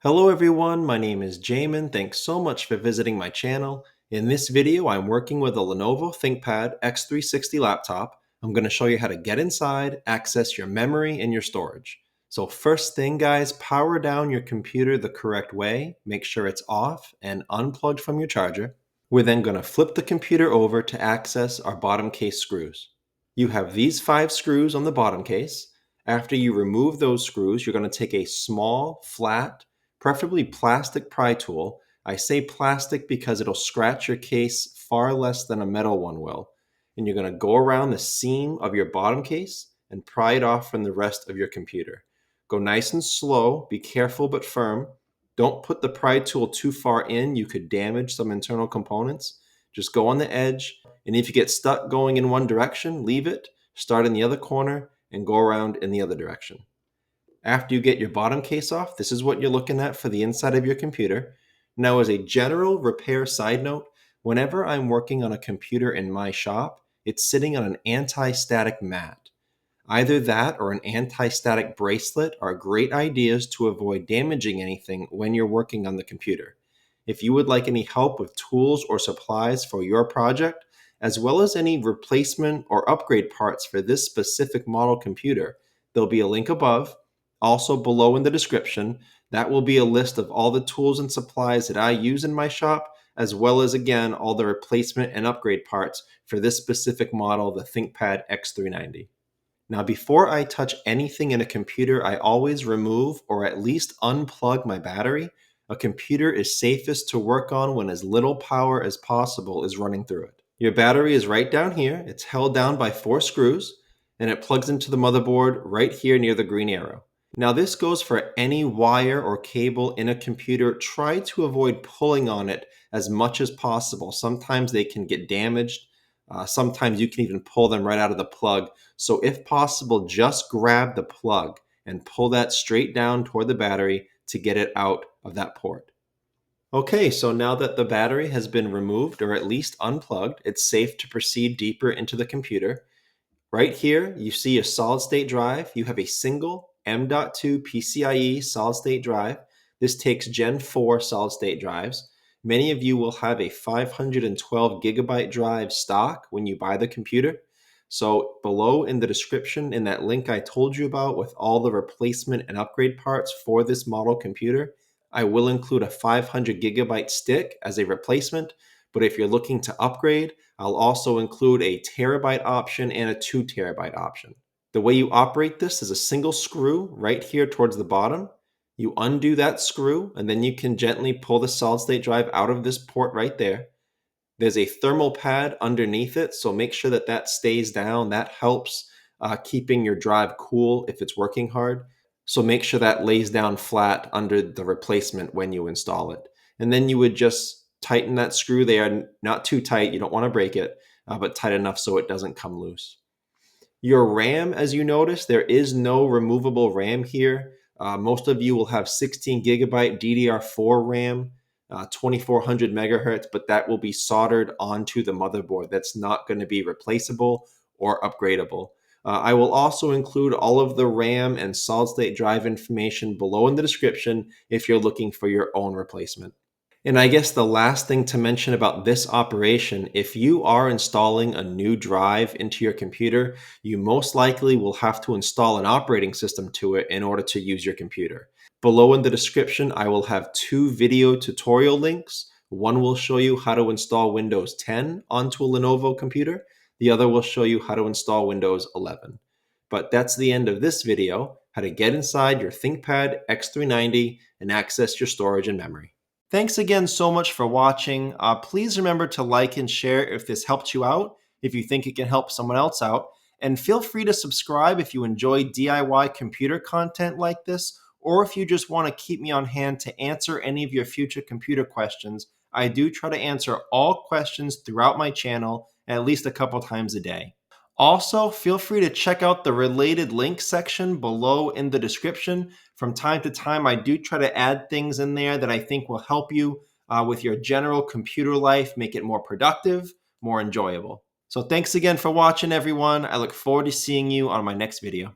Hello everyone, my name is Jamin. Thanks so much for visiting my channel. In this video, I'm working with a Lenovo Thinkpad X360 laptop. I'm going to show you how to get inside, access your memory and your storage. So first thing guys, power down your computer the correct way. Make sure it's off and unplugged from your charger. We're then going to flip the computer over to access our bottom case screws. You have these 5 screws on the bottom case. After you remove those screws, you're going to take a small, flat, preferably plastic pry tool. I say plastic because it'll scratch your case far less than a metal one will. And you're going to go around the seam of your bottom case and pry it off from the rest of your computer. Go nice and slow, be careful but firm. Don't put the pry tool too far in, you could damage some internal components. Just go on the edge, and if you get stuck going in one direction, leave it, start in the other corner, and go around in the other direction. After you get your bottom case off, this is what you're looking at for the inside of your computer. Now, as a general repair side note, whenever I'm working on a computer in my shop, it's sitting on an anti-static mat. Either that or an anti-static bracelet are great ideas to avoid damaging anything when you're working on the computer. If you would like any help with tools or supplies for your project, as well as any replacement or upgrade parts for this specific model computer, there'll be a link above. Also below in the description, that will be a list of all the tools and supplies that I use in my shop, as well as again, all the replacement and upgrade parts for this specific model, the Thinkpad X390. Now, before I touch anything in a computer, I always remove or at least unplug my battery. A computer is safest to work on when as little power as possible is running through it. Your battery is right down here. It's held down by 4 screws, and it plugs into the motherboard right here near the green arrow. Now, this goes for any wire or cable in a computer. Try to avoid pulling on it as much as possible. Sometimes they can get damaged. Sometimes you can even pull them right out of the plug. So if possible, just grab the plug and pull that straight down toward the battery to get it out of that port. Okay, so now that the battery has been removed or at least unplugged, it's safe to proceed deeper into the computer. Right here, you see a solid state drive. You have a single M.2 PCIe solid state drive. This takes Gen 4 solid state drives. Many of you will have a 512 gigabyte drive stock when you buy the computer. So below in the description, in that link I told you about with all the replacement and upgrade parts for this model computer, I will include a 500 gigabyte stick as a replacement. But if you're looking to upgrade, I'll also include a terabyte option and a 2 terabyte option. The way you operate this is a single screw right here towards the bottom. You undo that screw, and then you can gently pull the solid state drive out of this port right there. There's a thermal pad underneath it, so make sure that that stays down. That helps keeping your drive cool if it's working hard. So make sure that lays down flat under the replacement when you install it. And then you would just tighten that screw there, not too tight, you don't want to break it, but tight enough so it doesn't come loose. Your RAM, as you notice, there is no removable RAM here. Most of you will have 16 gigabyte DDR4 RAM, 2400 megahertz, but that will be soldered onto the motherboard. That's not going to be replaceable or upgradable. I will also include all of the RAM and solid state drive information below in the description if you're looking for your own replacement. And I guess the last thing to mention about this operation, if you are installing a new drive into your computer, you most likely will have to install an operating system to it in order to use your computer. Below in the description, I will have 2 video tutorial links. One will show you how to install Windows 10 onto a Lenovo computer. The other will show you how to install Windows 11. But that's the end of this video, how to get inside your ThinkPad X390 and access your storage and memory. Thanks again so much for watching. Please remember to like and share if this helped you out, if you think it can help someone else out. And feel free to subscribe if you enjoy DIY computer content like this, or if you just want to keep me on hand to answer any of your future computer questions. I do try to answer all questions throughout my channel at least a couple times a day. Also, feel free to check out the related link section below in the description. From time to time, I do try to add things in there that I think will help you with your general computer life, make it more productive, more enjoyable. So thanks again for watching, everyone. I look forward to seeing you on my next video.